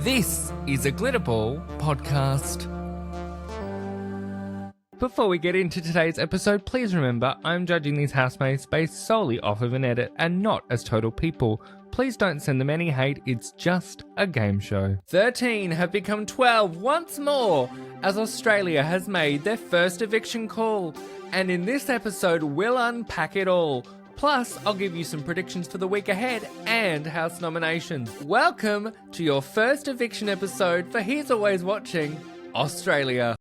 This is a Glitterball podcast. Before we get into today's episode, please remember I'm judging these housemates based solely off of an edit and not as total people. Please don't send them any hate, it's just a game show. 13 have become 12 once more as Australia has made their first eviction call. And in this episode, we'll unpack it all. Plus, I'll give you some predictions for the week ahead and house nominations. Welcome to your first eviction episode for He's Always Watching Australia.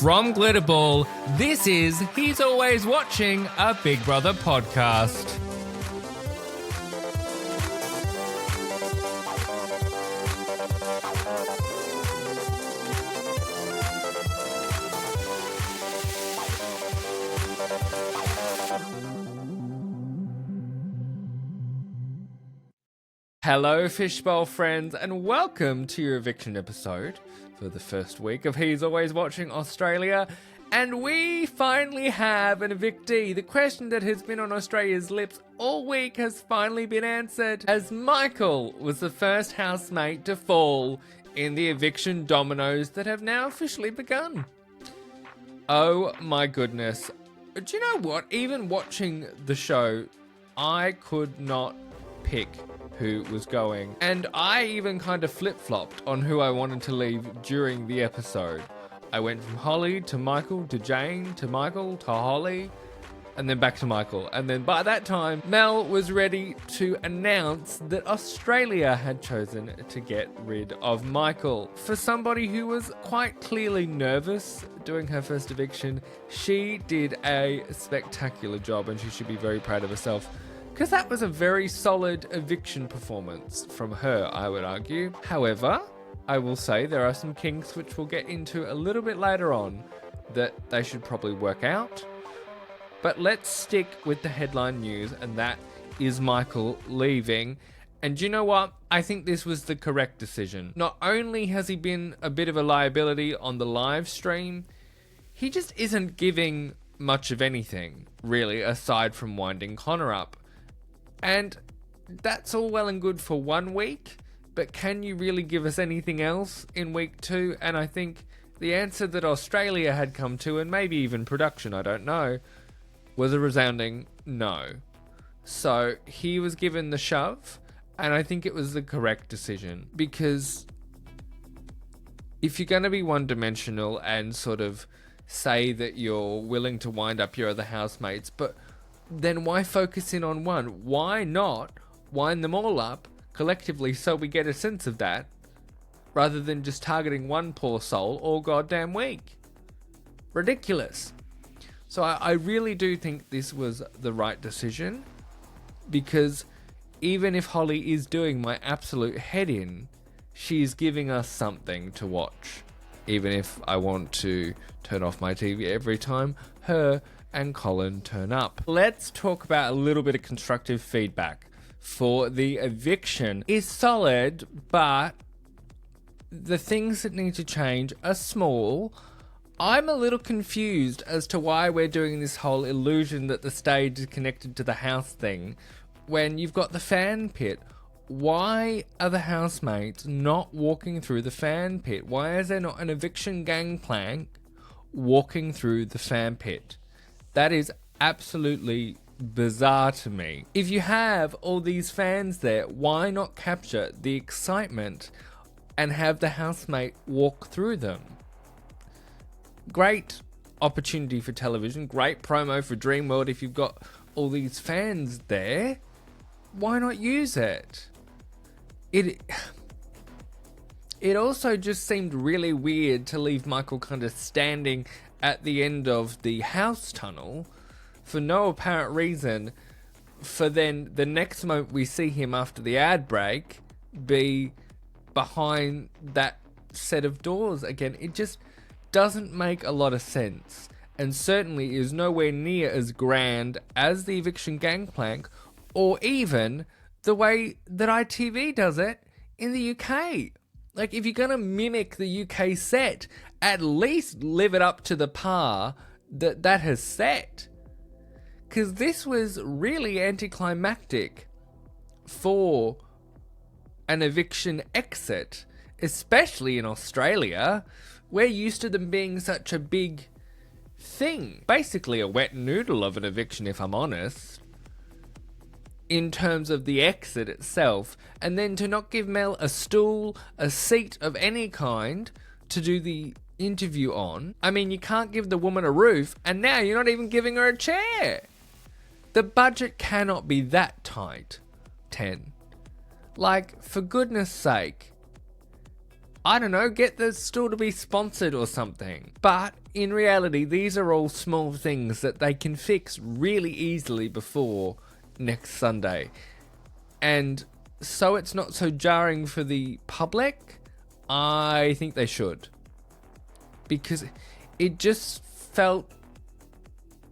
From Glitterball, this is He's Always Watching, a Big Brother podcast. Hello, Fishbowl friends, and welcome to your eviction episode for the first week of He's Always Watching Australia. And we finally have an evictee. The question that has been on Australia's lips all week has finally been answered, as Michael was the first housemate to fall in the eviction dominoes that have now officially begun. Oh my goodness. Do you know what? Even watching the show, I could not pick who was going. And I even kind of flip-flopped on who I wanted to leave during the episode. I went from Holly to Michael to Jane to Michael to Holly and then back to Michael. And then by that time, Mel was ready to announce that Australia had chosen to get rid of Michael. For somebody who was quite clearly nervous doing her first eviction, she did a spectacular job and she should be very proud of herself. Because that was a very solid eviction performance from her, I would argue. However, I will say there are some kinks which we'll get into a little bit later on that they should probably work out. But let's stick with the headline news, and that is Michael leaving. And you know what? I think this was the correct decision. Not only has he been a bit of a liability on the live stream, he just isn't giving much of anything, really, aside from winding Connor up. And that's all well and good for 1 week, but can you really give us anything else in week 2? And I think the answer that Australia had come to, and maybe even production, I don't know, was a resounding no. So he was given the shove, and I think it was the correct decision, because if you're going to be one-dimensional and sort of say that you're willing to wind up your other housemates, but then why focus in on one? Why not wind them all up collectively so we get a sense of that, rather than just targeting one poor soul all goddamn week? Ridiculous. So I really do think this was the right decision, because even if Holly is doing my absolute head in, she's giving us something to watch. Even if I want to turn off my TV every time her and Colin turn up. Let's talk about a little bit of constructive feedback. For the eviction is solid, but the things that need to change are small. I'm a little confused as to why we're doing this whole illusion that the stage is connected to the house thing when you've got the fan pit. Why are the housemates not walking through the fan pit? Why is there not an eviction gangplank walking through the fan pit? That is absolutely bizarre to me. If you have all these fans there, why not capture the excitement and have the housemate walk through them? Great opportunity for television, great promo for Dreamworld. If you've got all these fans there, why not use it? It also just seemed really weird to leave Michael kind of standing at the end of the house tunnel for no apparent reason, for then the next moment we see him after the ad break be behind that set of doors again. It just doesn't make a lot of sense, and certainly is nowhere near as grand as the eviction gangplank, or even the way that ITV does it in the UK. Like, if you're going to mimic the UK set, at least live it up to the par that has set. Because this was really anticlimactic for an eviction exit, especially in Australia. We're used to them being such a big thing. Basically a wet noodle of an eviction, if I'm honest, in terms of the exit itself. And then to not give Mel a stool, a seat of any kind to do the interview on. I mean, you can't give the woman a roof, and now you're not even giving her a chair. The budget cannot be that tight. 10. Like, for goodness sake, I don't know, get the stool to be sponsored or something. But in reality, these are all small things that they can fix really easily before next Sunday. And so it's not so jarring for the public, I think they should. Because it just felt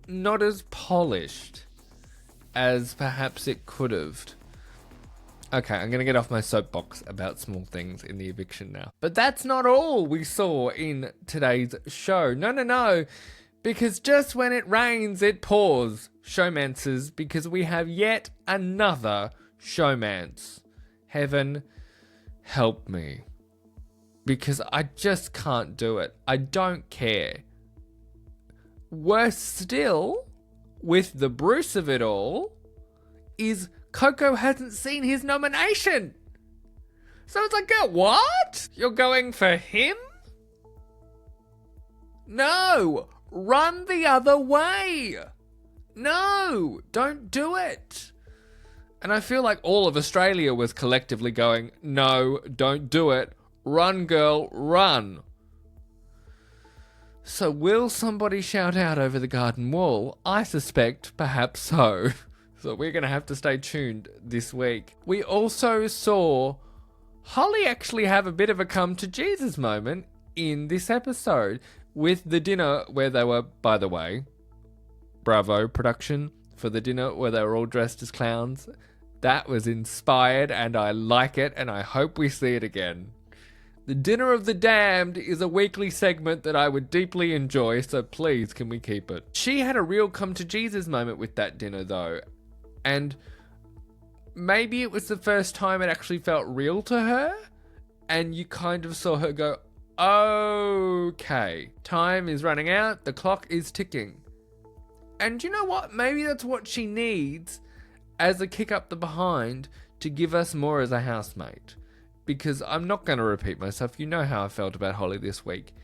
not as polished as perhaps it could have. Okay, I'm going to get off my soapbox about small things in the eviction now. But that's not all we saw in today's show. No. Because just when it rains, it pours. Showmancers, because we have yet another showmance. Heaven help me. Because I just can't do it. I don't care. Worse still, with the Bruce of it all, is Coco hasn't seen his nomination. So it's like, girl, what? You're going for him? No, run the other way. No, don't do it. And I feel like all of Australia was collectively going, no, don't do it. Run, girl, run. So will somebody shout out over the garden wall? I suspect perhaps so. So we're going to have to stay tuned this week. We also saw Holly actually have a bit of a come to Jesus moment in this episode with the dinner where they were, by the way, bravo production for the dinner where they were all dressed as clowns. That was inspired and I like it and I hope we see it again. The Dinner of the Damned is a weekly segment that I would deeply enjoy, so please can we keep it. She had a real come to Jesus moment with that dinner though, and maybe it was the first time it actually felt real to her, and you kind of saw her go, okay, time is running out, the clock is ticking. And you know what? Maybe that's what she needs as a kick up the behind to give us more as a housemate. Because I'm not going to repeat myself. You know how I felt about Holly this week.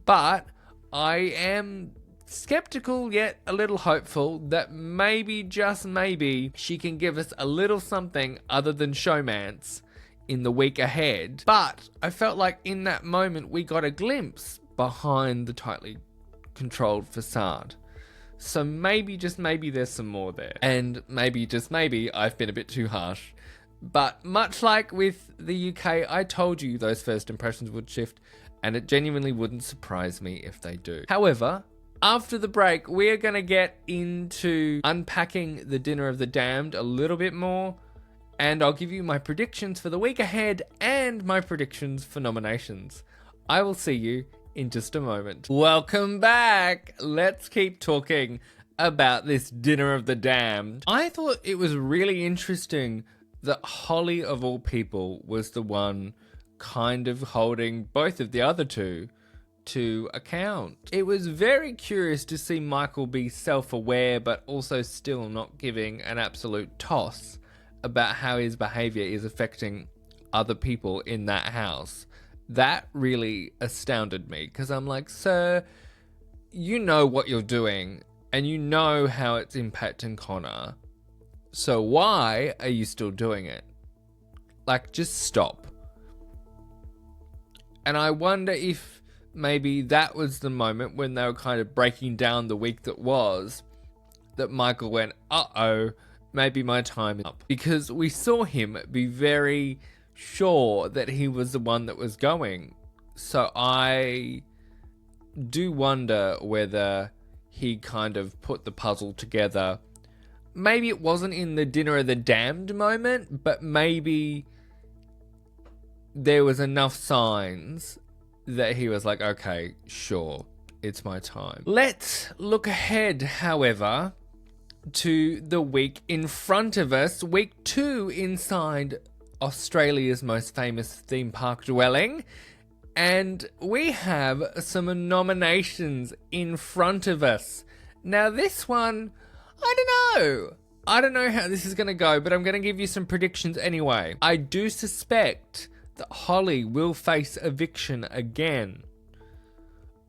But I am skeptical yet a little hopeful that maybe, just maybe, she can give us a little something other than showmance in the week ahead. But I felt like in that moment we got a glimpse behind the tightly controlled facade. So maybe, just maybe, there's some more there. And maybe, just maybe, I've been a bit too harsh. But much like with the UK, I told you those first impressions would shift, and it genuinely wouldn't surprise me if they do. However, after the break, we're going to get into unpacking the Dinner of the Damned a little bit more, and I'll give you my predictions for the week ahead and my predictions for nominations. I will see you in just a moment. Welcome back. Let's keep talking about this Dinner of the Damned. I thought it was really interesting that Holly, of all people, was the one kind of holding both of the other two to account. It was very curious to see Michael be self-aware but also still not giving an absolute toss about how his behaviour is affecting other people in that house. That really astounded me, because I'm like, sir, you know what you're doing and you know how it's impacting Connor. So why are you still doing it? Like, just stop. And I wonder if maybe that was the moment when they were kind of breaking down the week that was, that Michael went, uh-oh, maybe my time is up. Because we saw him be very sure that he was the one that was going. So I do wonder whether he kind of put the puzzle together. Maybe it wasn't in the Dinner of the Damned moment, but maybe there was enough signs that he was like, okay, sure, it's my time. Let's look ahead, however, to the week in front of us. Week 2 inside Australia's most famous theme park dwelling. And we have some nominations in front of us. Now this one, I don't know how this is going to go, but I'm going to give you some predictions anyway. I do suspect that Holly will face eviction again.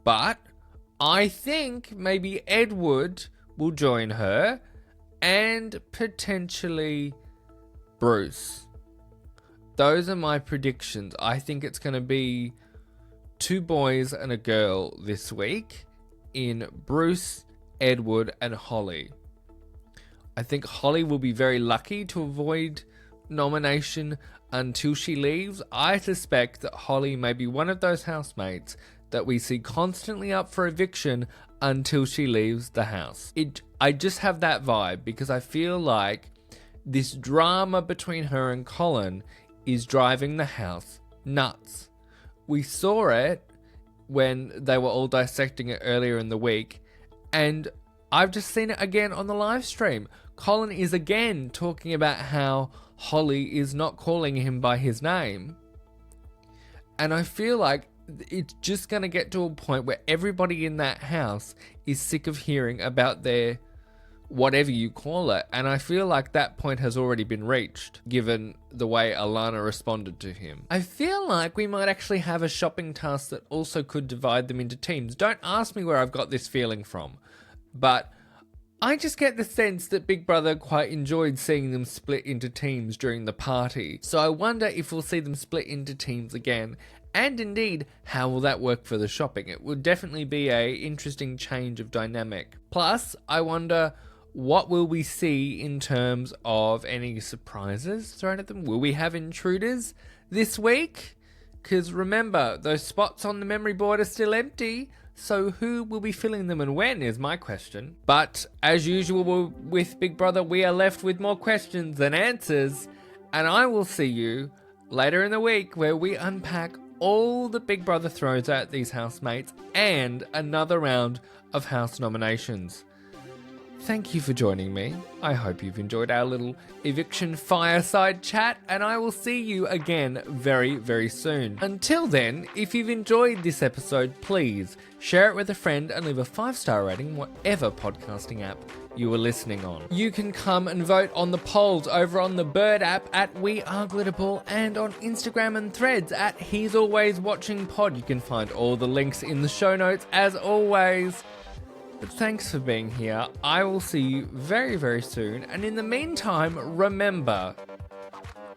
But I think maybe Edward will join her and potentially Bruce. Those are my predictions. I think it's going to be 2 boys and a girl this week in Bruce, Edward and Holly. I think Holly will be very lucky to avoid nomination until she leaves. I suspect that Holly may be one of those housemates that we see constantly up for eviction until she leaves the house. I just have that vibe because I feel like this drama between her and Colin is driving the house nuts. We saw it when they were all dissecting it earlier in the week, and I've just seen it again on the live stream. Colin is again talking about how Holly is not calling him by his name. And I feel like it's just going to get to a point where everybody in that house is sick of hearing about their whatever you call it. And I feel like that point has already been reached, given the way Alana responded to him. I feel like we might actually have a shopping task that also could divide them into teams. Don't ask me where I've got this feeling from, but I just get the sense that Big Brother quite enjoyed seeing them split into teams during the party. So I wonder if we'll see them split into teams again. And indeed, how will that work for the shopping? It would definitely be an interesting change of dynamic. Plus, I wonder, what will we see in terms of any surprises thrown at them? Will we have intruders this week? Because remember, those spots on the memory board are still empty. So who will be filling them and when is my question. But as usual with Big Brother, we are left with more questions than answers. And I will see you later in the week where we unpack all that Big Brother throws at these housemates and another round of house nominations. Thank you for joining me. I hope you've enjoyed our little eviction fireside chat, and I will see you again very, very soon. Until then, if you've enjoyed this episode, please share it with a friend and leave a 5-star rating, whatever podcasting app you are listening on. You can come and vote on the polls over on the Bird app at We Are Glitterball and on Instagram and Threads at He's Always Watching Pod. You can find all the links in the show notes as always. But thanks for being here. I will see you very, very soon. And in the meantime, remember,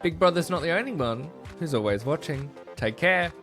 Big Brother's not the only one who's always watching. Take care.